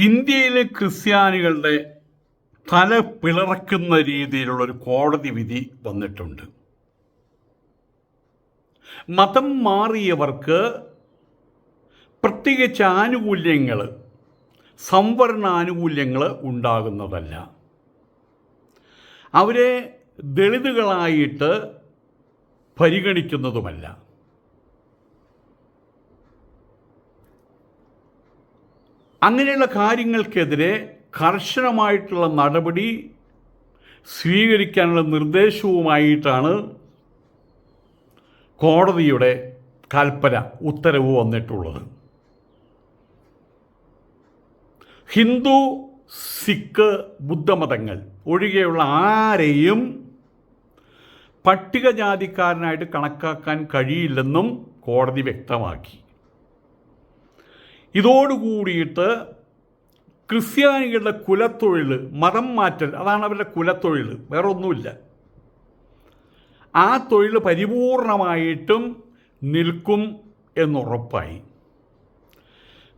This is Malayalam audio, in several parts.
ഇന്ത്യയിലെ ക്രിസ്ത്യാനികളുടെ തല പിളർക്കുന്ന രീതിയിലുള്ളൊരു കോടതി വിധി വന്നിട്ടുണ്ട്. മതം മാറിയവർക്ക് പ്രത്യേകിച്ച് ആനുകൂല്യങ്ങൾ, സംവരണ ആനുകൂല്യങ്ങൾ ഉണ്ടാകുന്നതല്ല. അവരെ ദളിതുകളായിട്ട് പരിഗണിക്കുന്നതുമല്ല. അങ്ങനെയുള്ള കാര്യങ്ങൾക്കെതിരെ കർശനമായിട്ടുള്ള നടപടി സ്വീകരിക്കാനുള്ള നിർദ്ദേശവുമായിട്ടാണ് കോടതിയുടെ കൽപ്പന, ഉത്തരവ് വന്നിട്ടുള്ളത്. ഹിന്ദു, സിഖ്, ബുദ്ധമതങ്ങൾ ഒഴികെയുള്ള ആരെയും പട്ടികജാതിക്കാരനായിട്ട് കണക്കാക്കാൻ കഴിയില്ലെന്നും കോടതി വ്യക്തമാക്കി. ഇതോടുകൂടിയിട്ട് ക്രിസ്ത്യാനികളുടെ കുലത്തൊഴിൽ, മതം മാറ്റൽ, അതാണ് അവരുടെ കുലത്തൊഴിൽ, വേറെ ഒന്നുമില്ല. ആ തൊഴിൽ പരിപൂർണമായിട്ടും നിൽക്കും എന്നുറപ്പായി.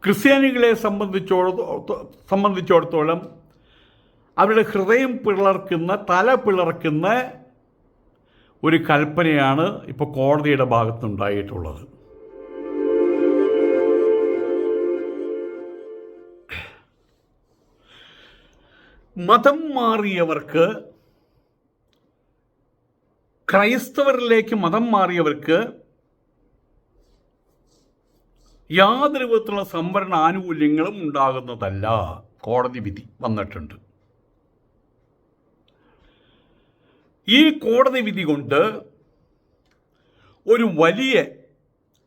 ക്രിസ്ത്യാനികളെ സംബന്ധിച്ചിടത്തോളം അവരുടെ ഹൃദയം പിളർക്കുന്ന, തല പിളർക്കുന്ന ഒരു കൽപ്പനയാണ് ഇപ്പോൾ കോടതിയുടെ ഭാഗത്തുണ്ടായിട്ടുള്ളത്. മതം മാറിയവർക്ക്, ക്രൈസ്തവരിലേക്ക് മതം മാറിയവർക്ക് യാതൊരു വിധത്തിലുള്ള സംവരണ ആനുകൂല്യങ്ങളും ഉണ്ടാകുന്നതല്ല. കോടതി വിധി വന്നിട്ടുണ്ട്. ഈ കോടതി വിധി കൊണ്ട് ഒരു വലിയ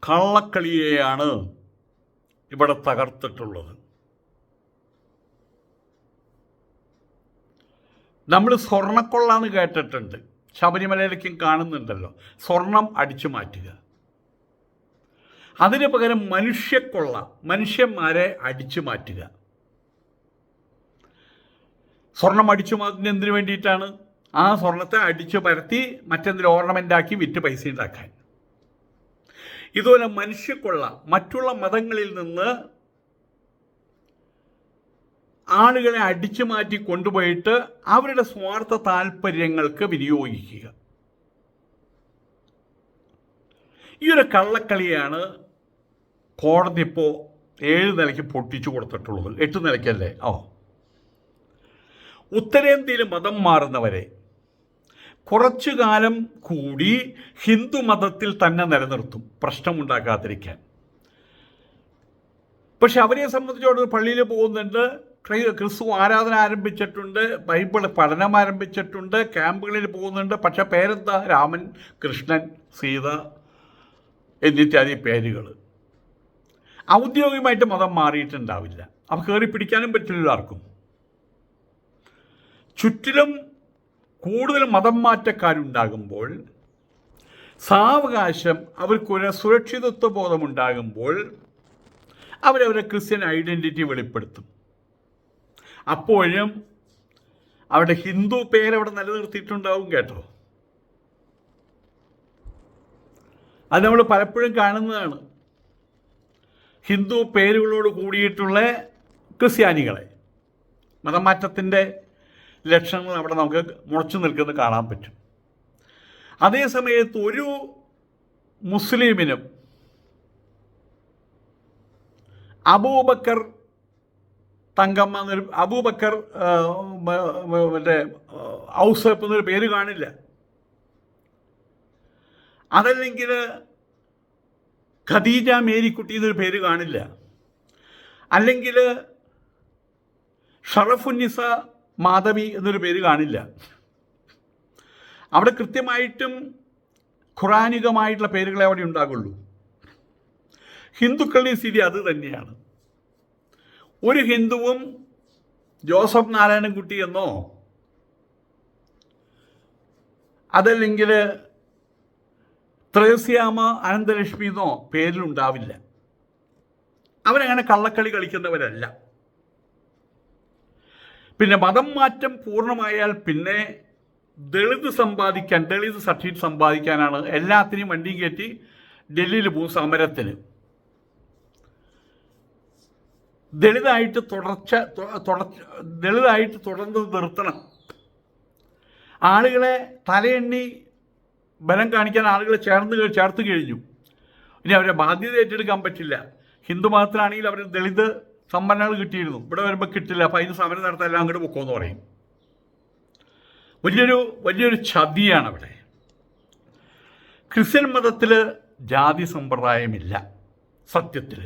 കള്ളക്കളിയെയാണ് ഇവിടെ തകർത്തിട്ടുള്ളത്. നമ്മൾ സ്വർണ്ണക്കൊള്ളാന്ന് കേട്ടിട്ടുണ്ട്, ശബരിമലയിലേക്കും കാണുന്നുണ്ടല്ലോ. സ്വർണം അടിച്ചു മാറ്റുക, അതിന് പകരം മനുഷ്യക്കൊള്ള, മനുഷ്യന്മാരെ അടിച്ചു മാറ്റുക. സ്വർണം അടിച്ചു മാറ്റുന്നത് എന്തിനു വേണ്ടിയിട്ടാണ്? ആ സ്വർണത്തെ അടിച്ചു പരത്തി മറ്റെന്തെങ്കിലും ഓർണമെൻ്റാക്കി വിറ്റ് പൈസ ഉണ്ടാക്കാൻ. ഇതുപോലെ മനുഷ്യക്കൊള്ള, മറ്റുള്ള മതങ്ങളിൽ നിന്ന് ആളുകളെ അടിച്ചു മാറ്റി കൊണ്ടുപോയിട്ട് അവരുടെ സ്വാർത്ഥ താല്പര്യങ്ങൾക്ക് വിനിയോഗിക്കുക. ഈ ഒരു കള്ളക്കളിയാണ് കോടതി ഇപ്പോൾ 7 നിലയ്ക്ക് പൊട്ടിച്ചു കൊടുത്തിട്ടുള്ളത്. 8 നിലയ്ക്കല്ലേ? ഉത്തരേന്ത്യയിൽ മതം മാറുന്നവരെ കുറച്ചു കാലം കൂടി ഹിന്ദു മതത്തിൽ തന്നെ നിലനിർത്തും, പ്രശ്നമുണ്ടാക്കാതിരിക്കാൻ. പക്ഷെ അവരെ സംബന്ധിച്ചോളം പള്ളിയിൽ പോകുന്നുണ്ട്, ക്രിസ്തു ആരാധന ആരംഭിച്ചിട്ടുണ്ട്, ബൈബിൾ പഠനം ആരംഭിച്ചിട്ടുണ്ട്, ക്യാമ്പുകളിൽ പോകുന്നുണ്ട്. പക്ഷെ പേരെന്താ? രാമൻ, കൃഷ്ണൻ, സീത എന്നിത്യാദി പേരുകൾ. ഔദ്യോഗികമായിട്ട് മതം മാറിയിട്ടുണ്ടാവില്ല. അവ കയറി പിടിക്കാനും പറ്റില്ല ആർക്കും. ചുറ്റിലും കൂടുതൽ മതം മാറ്റക്കാരുണ്ടാകുമ്പോൾ, സാവകാശം അവർക്കൊരു സുരക്ഷിതത്വ ബോധമുണ്ടാകുമ്പോൾ അവരവരുടെ ക്രിസ്ത്യൻ ഐഡൻറ്റിറ്റി വെളിപ്പെടുത്തും. അപ്പോഴും അവരുടെ ഹിന്ദു പേരവിടെ നിലനിർത്തിയിട്ടുണ്ടാവും കേട്ടോ. അത് നമ്മൾ പലപ്പോഴും കാണുന്നതാണ്. ഹിന്ദു പേരുകളോട് കൂടിയിട്ടുള്ള ക്രിസ്ത്യാനികളെ, മതമാറ്റത്തിൻ്റെ ലക്ഷണങ്ങൾ അവിടെ നമുക്ക് മുളച്ചു നിൽക്കുന്നത് കാണാൻ പറ്റും. അതേസമയത്ത് ഒരു മുസ്ലിമിനും അബൂബക്കർ തങ്കമ്മ എന്നൊരു, അബൂബക്കർ മറ്റേ ഔസഫ് എന്നൊരു പേര് കാണില്ല. അതല്ലെങ്കിൽ ഖദീജ മേരിക്കുട്ടി എന്നൊരു പേര് കാണില്ല. അല്ലെങ്കിൽ ഷറഫുന്നിസ മാധവി എന്നൊരു പേര് കാണില്ല. അവിടെ കൃത്യമായിട്ടും ഖുറാനികമായിട്ടുള്ള പേരുകളെ അവിടെ ഉണ്ടാകുള്ളൂ. ഹിന്ദുക്കളുടെ സ്ഥിതി അത് തന്നെയാണ്. ഒരു ഹിന്ദുവും ജോസഫ് നാരായണൻകുട്ടി എന്നോ അതല്ലെങ്കിൽ ത്രേസ്യാമ അനന്തലക്ഷ്മി എന്നോ പേരിലുണ്ടാവില്ല. അവരങ്ങനെ കള്ളക്കളി കളിക്കുന്നവരല്ല. പിന്നെ മതം മാറ്റം പൂർണ്ണമായാൽ പിന്നെ ദളിത് സർട്ടിഫിക്കറ്റ് സമ്പാദിക്കാനാണ് എല്ലാത്തിനെയും വണ്ടി കയറ്റി ഡൽഹിയിൽ പോകും സമരത്തിന്. ദളിതായിട്ട് ദളിതായിട്ട് തുടർന്ന് നിർത്തണം. ആളുകളെ തലയെണ്ണി ബലം കാണിക്കാൻ ആളുകളെ ചേർത്ത് കഴിഞ്ഞു. ഇനി അവരെ ബാധ്യത ഏറ്റെടുക്കാൻ പറ്റില്ല. ഹിന്ദു മതത്തിലാണെങ്കിൽ അവർ ദളിത് സംവരണങ്ങൾ കിട്ടിയിരുന്നു, ഇവിടെ വരുമ്പോൾ കിട്ടില്ല, അപ്പം അതിന് സമരം നടത്താൻ എല്ലാം അങ്ങോട്ട് പൊക്കോന്ന് പറയും. വലിയൊരു ചതിയാണ് അവിടെ. ക്രിസ്ത്യൻ മതത്തിൽ ജാതി സമ്പ്രദായമില്ല. സത്യത്തിൽ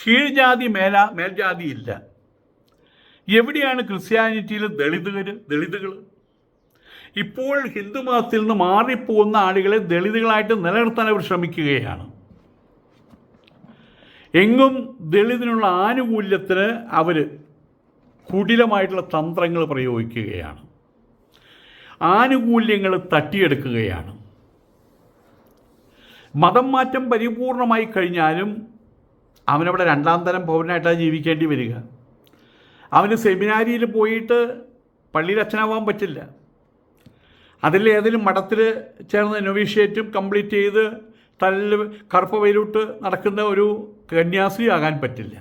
കീഴ്ജാതി മേൽജാതി ഇല്ല. എവിടെയാണ് ക്രിസ്ത്യാനിറ്റിയിൽ ദളിതുകൾ? ഇപ്പോൾ ഹിന്ദുമതത്തിൽ നിന്ന് മാറിപ്പോകുന്ന ആളുകളെ ദളിതുകളായിട്ട് നിലനിർത്താൻ അവർ ശ്രമിക്കുകയാണ്. എങ്ങും ദളിതിനുള്ള ആനുകൂല്യത്തിന് അവർ കുടിലമായിട്ടുള്ള തന്ത്രങ്ങൾ പ്രയോഗിക്കുകയാണ്, ആനുകൂല്യങ്ങൾ തട്ടിയെടുക്കുകയാണ്. മതം മാറ്റം പരിപൂർണമായി കഴിഞ്ഞാലും അവനവിടെ രണ്ടാം തരം പൗരനായിട്ടാണ് ജീവിക്കേണ്ടി വരിക. അവന് സെമിനാരിയിൽ പോയിട്ട് പള്ളിയിൽ അച്ഛനാവാൻ പറ്റില്ല. അതിൽ ഏതെങ്കിലും മഠത്തിൽ ചേർന്ന് നൊവീഷ്യേറ്റും കംപ്ലീറ്റ് ചെയ്ത് തല്ല് കറുപ്പ വെയിലോട്ട് നടക്കുന്ന ഒരു കന്യാസ്ത്രീ ആകാൻ പറ്റില്ല.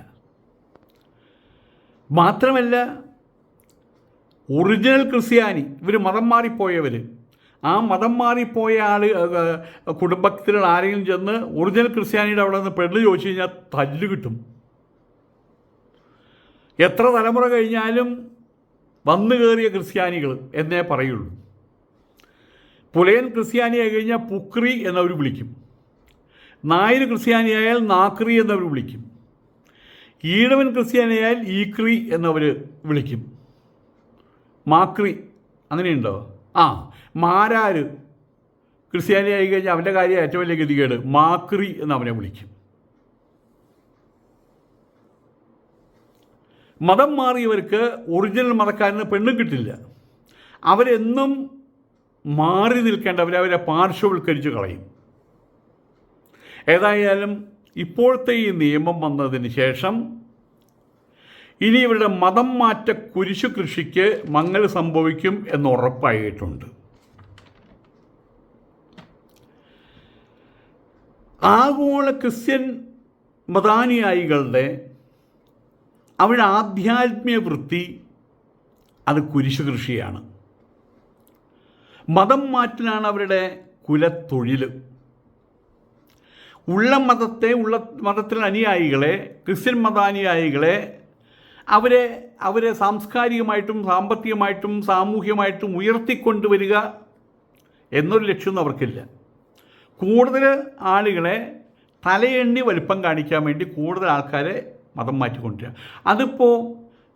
മാത്രമല്ല, ഒറിജിനൽ ക്രിസ്ത്യാനി, ഇവർ മതം മാറിപ്പോയവർ, ആ മതം മാറിപ്പോയ കുടുംബത്തിലുള്ള ആരെങ്കിലും ചെന്ന് ഒറിജിനൽ ക്രിസ്ത്യാനിയുടെ അവിടെ നിന്ന് പെണ്ണ് ചോദിച്ചു കഴിഞ്ഞാൽ തല്ല് കിട്ടും. എത്ര തലമുറ കഴിഞ്ഞാലും വന്നു കയറിയ ക്രിസ്ത്യാനികൾ എന്നേ പറയുള്ളൂ. പുലയൻ ക്രിസ്ത്യാനിയായി കഴിഞ്ഞാൽ പുക്രി എന്നവർ വിളിക്കും, നായർ ക്രിസ്ത്യാനിയായാൽ നാക്രി എന്നവർ വിളിക്കും, ഈഴവൻ ക്രിസ്ത്യാനിയായാൽ ഈക്രി എന്നവർ വിളിക്കും, മാക്രി അങ്ങനെയുണ്ടോ? മാരാര് ക്രിസ്ത്യാനിയായി കഴിഞ്ഞാൽ അവൻ്റെ കാര്യം ഏറ്റവും വലിയ ഗതികേട്, മാക്രി എന്നവനെ വിളിക്കും. മതം മാറിയവർക്ക് ഒറിജിനൽ മതക്കാരന് പെണ്ണും കിട്ടില്ല. അവരെന്നും മാറി നിൽക്കേണ്ടവരെ അവരെ പാർശ്വവൽക്കരിച്ച് കളയും. ഏതായാലും ഇപ്പോഴത്തെ ഈ നിയമം വന്നതിന് ശേഷം ഇനി ഇവരുടെ മതം മാറ്റ കുരിശു കൃഷിക്ക് മങ്ങൽ സംഭവിക്കും എന്ന് ഉറപ്പായിട്ടുണ്ട്. ആഗോള ക്രിസ്ത്യൻ മതാനുയായികളുടെ അവരുടെ ആധ്യാത്മിക വൃത്തി അത് കുരിശു കൃഷിയാണ്. മതം മാറ്റലാണ് അവരുടെ കുലത്തൊഴിൽ. ഉള്ള മതത്തിലെ അനുയായികളെ, ക്രിസ്ത്യൻ മതാനുയായികളെ അവരെ സാംസ്കാരികമായിട്ടും സാമ്പത്തികമായിട്ടും സാമൂഹ്യമായിട്ടും ഉയർത്തിക്കൊണ്ടുവരിക എന്നൊരു ലക്ഷ്യമൊന്നും അവർക്കില്ല. കൂടുതൽ ആളുകളെ തലയെണ്ണി വലിപ്പം കാണിക്കാൻ വേണ്ടി കൂടുതൽ ആൾക്കാരെ മതം മാറ്റിക്കൊണ്ടിരിക്കുക. അതിപ്പോൾ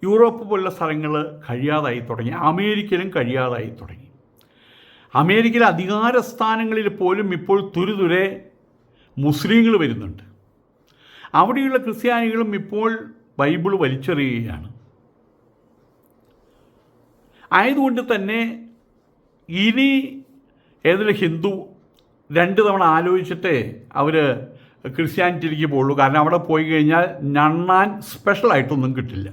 യൂറോപ്പ് പോലുള്ള സ്ഥലങ്ങൾ കഴിയാതായി തുടങ്ങി, അമേരിക്കയിലും കഴിയാതായി തുടങ്ങി. അമേരിക്കയിലെ അധികാര സ്ഥാനങ്ങളിൽ പോലും ഇപ്പോൾ തുരുതുരെ മുസ്ലിങ്ങൾ വരുന്നുണ്ട്. അവിടെയുള്ള ക്രിസ്ത്യാനികളും ഇപ്പോൾ ബൈബിൾ വലിച്ചെറിയുകയാണ്. ആയതുകൊണ്ട് തന്നെ ഇനി ഏതെങ്കിലും ഹിന്ദു 2 തവണ ആലോചിച്ചിട്ടേ അവർ ക്രിസ്ത്യാനിറ്റിയിലേക്ക് പോകുള്ളൂ. കാരണം അവിടെ പോയി കഴിഞ്ഞാൽ ഞണ്ണാൻ സ്പെഷ്യലായിട്ടൊന്നും കിട്ടില്ല.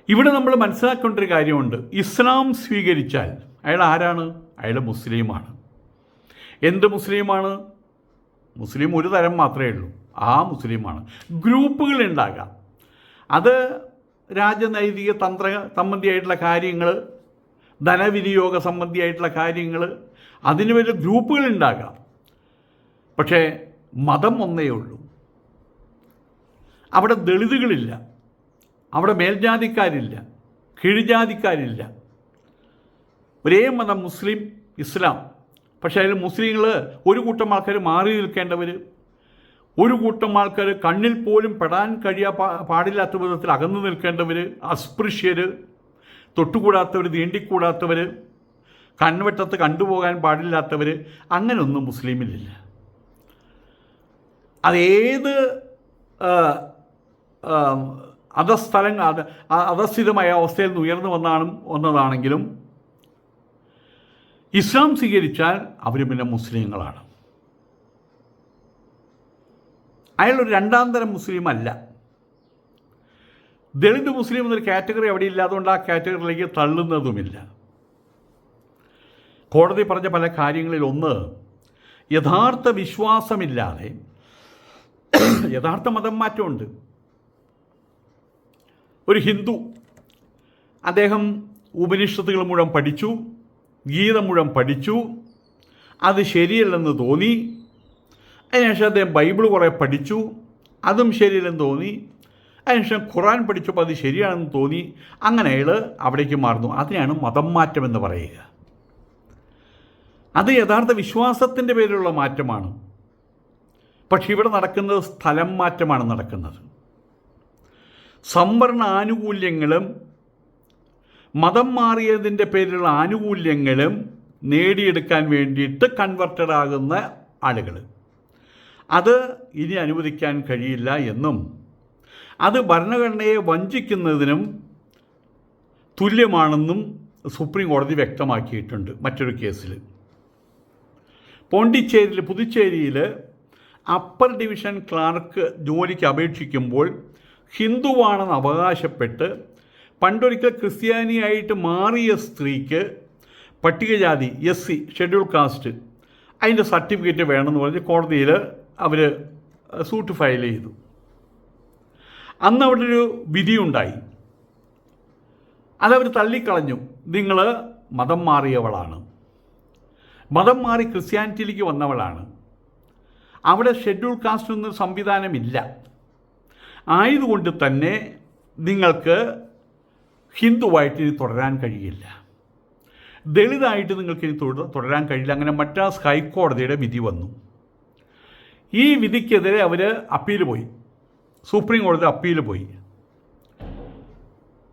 ഇവിടെ നമ്മൾ മനസ്സിലാക്കേണ്ട ഒരു കാര്യമുണ്ട്. ഇസ്ലാം സ്വീകരിച്ചാൽ അയാൾ ആരാണ്? അയാൾ മുസ്ലിമാണ്. എന്ത് മുസ്ലിമാണ്? മുസ്ലിം ഒരു തരം മാത്രമേ ഉള്ളൂ, ആ മുസ്ലിമാണ്. ഗ്രൂപ്പുകളുണ്ടാകാം, അത് രാജനൈതിക തന്ത്ര സംബന്ധിയായിട്ടുള്ള കാര്യങ്ങൾ, ധനവിനിയോഗ സംബന്ധിയായിട്ടുള്ള കാര്യങ്ങൾ, അതിന് വലിയ ഗ്രൂപ്പുകളുണ്ടാകാം. പക്ഷേ മതം ഒന്നേ ഉള്ളൂ. അവിടെ ദളിതുകളില്ല, അവിടെ മേൽജാതിക്കാരില്ല, കീഴ്ജാതിക്കാരില്ല. ഒരേ മതം മുസ്ലിം, ഇസ്ലാം. പക്ഷേ അതിൽ മുസ്ലിങ്ങൾ ഒരു കൂട്ടം ആൾക്കാർ മാറി നിൽക്കേണ്ടവർ, ഒരു കൂട്ടം ആൾക്കാർ കണ്ണിൽ പോലും പെടാൻ പാടില്ലാത്ത വിധത്തിൽ അകന്നു നിൽക്കേണ്ടവർ, അസ്പൃശ്യർ, തൊട്ടുകൂടാത്തവർ, തീണ്ടിക്കൂടാത്തവർ, കൺവെട്ടത്ത് കണ്ടുപോകാൻ പാടില്ലാത്തവർ, അങ്ങനെയൊന്നും മുസ്ലിമിലില്ല. അതേത് അധസ്ഥിതമായ അവസ്ഥയിൽ നിന്ന് ഉയർന്നു വന്നതാണെങ്കിലും ഇസ്ലാം സ്വീകരിച്ചാൽ അവർ പിന്നെ മുസ്ലിങ്ങളാണ്. അയാളൊരു 2ാം തരം മുസ്ലിം അല്ല. ദളിത് മുസ്ലിം എന്നൊരു കാറ്റഗറി അവിടെ ഇല്ല, അതുകൊണ്ട് ആ കാറ്റഗറിയിലേക്ക് തള്ളുന്നതുമില്ല. കോടതി പറഞ്ഞ പല കാര്യങ്ങളിൽ ഒന്ന്, യഥാർത്ഥ വിശ്വാസമില്ലാതെ യഥാർത്ഥ മതം മാറ്റമുണ്ട്. ഒരു ഹിന്ദു, അദ്ദേഹം ഉപനിഷത്തുകൾ മുഴുവൻ പഠിച്ചു, ഗീത മുഴുവൻ പഠിച്ചു, അത് ശരിയല്ലെന്ന് തോന്നി. അതിനുശേഷം അദ്ദേഹം ബൈബിൾ കുറേ പഠിച്ചു, അതും ശരിയല്ലെന്ന് തോന്നി. അതിനുശേഷം ഖുറാൻ പഠിച്ചപ്പോൾ അത് ശരിയാണെന്ന് തോന്നി. അങ്ങനെ അയാൾ അവിടേക്ക് മാറുന്നു. അതിനാണ് മതം മാറ്റമെന്ന് പറയുക. അത് യഥാർത്ഥ വിശ്വാസത്തിൻ്റെ പേരിലുള്ള മാറ്റമാണ്. പക്ഷെ ഇവിടെ നടക്കുന്നത് സ്ഥലം മാറ്റമാണ് നടക്കുന്നത്. സംവരണ ആനുകൂല്യങ്ങളും മതം മാറിയതിൻ്റെ പേരിലുള്ള ആനുകൂല്യങ്ങളും നേടിയെടുക്കാൻ വേണ്ടിയിട്ട് കൺവെർട്ടഡ് ആകുന്ന ആളുകൾ, അത് ഇനി അനുവദിക്കാൻ കഴിയില്ല എന്നും അത് ഭരണഘടനയെ വഞ്ചിക്കുന്നതിനും തുല്യമാണെന്നും സുപ്രീം കോടതി വ്യക്തമാക്കിയിട്ടുണ്ട്. മറ്റൊരു കേസിൽ പുതുച്ചേരിയിൽ അപ്പർ ഡിവിഷൻ ക്ലാർക്ക് ജോലിക്ക് അപേക്ഷിക്കുമ്പോൾ ഹിന്ദുവാണെന്ന് അവകാശപ്പെട്ട് പണ്ടൊരിക്കൽ ക്രിസ്ത്യാനിയായിട്ട് മാറിയ സ്ത്രീക്ക് പട്ടികജാതി SC ഷെഡ്യൂൾ കാസ്റ്റ് അതിൻ്റെ സർട്ടിഫിക്കറ്റ് വേണമെന്ന് പറഞ്ഞ് കോടതിയിൽ അവർ സൂട്ട് ഫയൽ ചെയ്തു. അന്ന് അവിടെ ഒരു വിധിയുണ്ടായി. അതവർ തള്ളിക്കളഞ്ഞു. നിങ്ങൾ മതം മാറിയവളാണ്, മതം മാറി ക്രിസ്ത്യാനിറ്റിയിലേക്ക് വന്നവളാണ്, അവിടെ ഷെഡ്യൂൾ കാസ്റ്റ് ഒന്നും സംവിധാനമില്ല, ആയതുകൊണ്ട് തന്നെ നിങ്ങൾക്ക് ഹിന്ദുവായിട്ട് ഇനി തുടരാൻ കഴിയില്ല, ദളിതായിട്ട് നിങ്ങൾക്ക് ഇനി തുടരാൻ കഴിയില്ല. അങ്ങനെ മദ്രാസ് ഹൈക്കോടതിയുടെ വിധി വന്നു. ഈ വിധിക്കെതിരെ അവർ അപ്പീൽ പോയി, സുപ്രീം കോടതി അപ്പീൽ പോയി.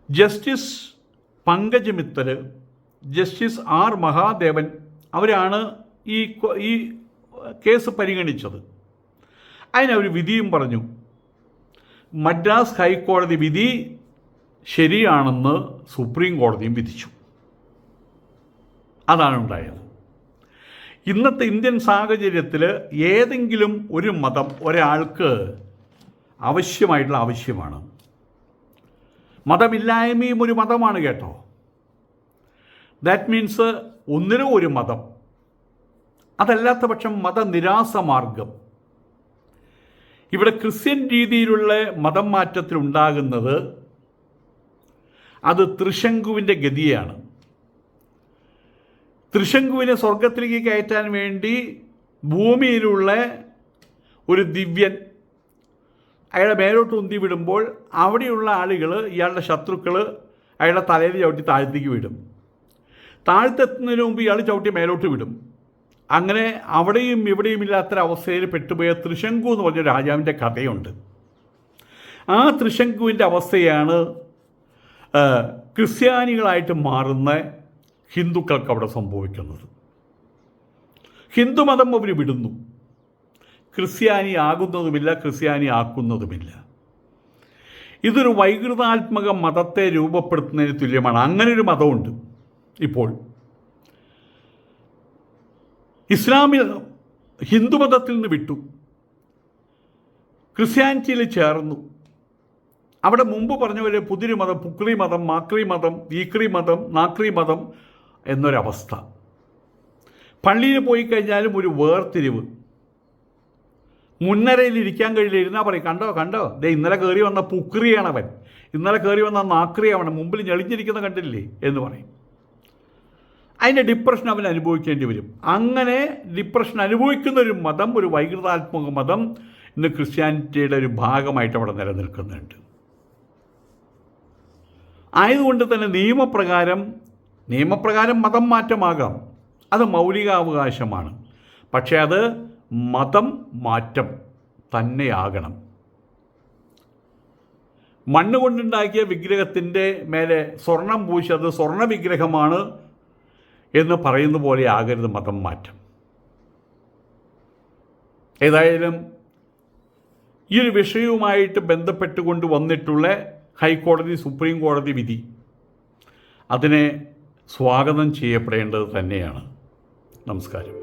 Justice Pankaj Mittal, justice R Mahadevan അവരാണ് ഈ കേസ് പരിഗണിച്ചത്. അതിനവർ വിധിയും പറഞ്ഞു. മദ്രാസ് ഹൈക്കോടതി വിധി ശരിയാണെന്ന് സുപ്രീം കോടതിയും വിധിച്ചു. അതാണ് ഉണ്ടായത്. ഇന്നത്തെ ഇന്ത്യൻ സാഹചര്യത്തിൽ ഏതെങ്കിലും ഒരു മതം ഒരാൾക്ക് ആവശ്യമായിട്ടുള്ള ആവശ്യമാണ്. മതമില്ലായ്മയും ഒരു മതമാണ് കേട്ടോ. ദാറ്റ് മീൻസ് ഒന്നിനോ ഒരു മതം, അതല്ലാത്ത പക്ഷം മതനിരാസമാർഗം. ഇവിടെ ക്രിസ്ത്യൻ രീതിയിലുള്ള മതം മാറ്റത്തിലുണ്ടാകുന്നത് അത് ത്രിശങ്കുവിൻ്റെ ഗതിയാണ്. ത്രിശങ്കുവിനെ സ്വർഗത്തിലേക്ക് കയറ്റാൻ വേണ്ടി ഭൂമിയിലുള്ള ഒരു ദിവ്യൻ അയാളെ മേലോട്ട് ഉന്തി വിടുമ്പോൾ അവിടെയുള്ള ആളുകൾ, ഇയാളുടെ ശത്രുക്കൾ അയാളുടെ തലയിൽ ചവിട്ടി താഴത്തേക്ക് വിടും. താഴത്തെത്തുന്നതിന് മുമ്പ് ഇയാൾ ചവിട്ടി മേലോട്ട് വിടും. അങ്ങനെ അവിടെയും ഇവിടെയും ഇല്ലാത്തൊരവസ്ഥയിൽ പെട്ടുപോയ ത്രിശങ്കു എന്ന് പറഞ്ഞ രാജാവിൻ്റെ കഥയുണ്ട്. ആ ത്രിശങ്കുവിൻ്റെ അവസ്ഥയാണ് ക്രിസ്ത്യാനികളായിട്ട് മാറുന്ന ഹിന്ദുക്കൾക്ക് അവിടെ സംഭവിക്കുന്നത്. ഹിന്ദുമതം അവർ വിടുന്നു, ക്രിസ്ത്യാനി ആകുന്നതുമില്ല, ക്രിസ്ത്യാനി ആക്കുന്നതുമില്ല. ഇതൊരു വൈകൃതാത്മക മതത്തെ രൂപപ്പെടുത്തുന്നതിന് തുല്യമാണ്. അങ്ങനൊരു മതമുണ്ട് ഇപ്പോൾ. ഇസ്ലാമിൽ ഹിന്ദുമതത്തിൽ നിന്ന് വിട്ടു, ക്രിസ്ത്യാനിറ്റിയിൽ ചേർന്നു. അവിടെ മുമ്പ് പറഞ്ഞ പോലെ പുതിരി മതം, പുക്രി മതം, മാക്രി മതം, ഈക്രി മതം, നാക്രി മതം എന്നൊരവസ്ഥ. പള്ളിയിൽ പോയി കഴിഞ്ഞാലും ഒരു വേർതിരിവ്. മുൻനിരയിൽ ഇരിക്കാൻ കഴിയില്ല. ഇരുന്നാൽ പറയും, കണ്ടോ കണ്ടോ, ദേ ഇന്നലെ കയറി വന്ന പുക്രിയാണവൻ, ഇന്നലെ കയറി വന്ന നാക്രിയാവൻ, മുമ്പിൽ ഞെളിഞ്ഞിരിക്കുന്ന കണ്ടില്ലേ എന്ന് പറയും. അതിൻ്റെ ഡിപ്രഷൻ അവൻ അനുഭവിക്കേണ്ടി വരും. അങ്ങനെ ഡിപ്രഷൻ അനുഭവിക്കുന്ന ഒരു മതം, ഒരു വൈകൃതാത്മക മതം ഇന്ന് ക്രിസ്ത്യാനിറ്റിയുടെ ഒരു ഭാഗമായിട്ട് അവിടെ നിലനിൽക്കുന്നുണ്ട്. ആയതുകൊണ്ട് തന്നെ നിയമപ്രകാരം മതം മാറ്റമാകാം, അത് മൗലികാവകാശമാണ്. പക്ഷേ അത് മതം മാറ്റം തന്നെയാകണം. മണ്ണ് കൊണ്ടുണ്ടാക്കിയ വിഗ്രഹത്തിൻ്റെ മേലെ സ്വർണം പൂശി അത് സ്വർണ്ണ വിഗ്രഹമാണ് എന്ന് പറയുന്ന പോലെ ആകരുത് മതം മാറ്റം. ഏതായാലും ഈ ഒരു വിഷയവുമായിട്ട് ബന്ധപ്പെട്ടുകൊണ്ട് വന്നിട്ടുള്ള ഹൈക്കോടതി, സുപ്രീം കോടതി വിധി അതിനെ സ്വാഗതം ചെയ്യപ്പെടേണ്ടത് തന്നെയാണ്. നമസ്കാരം.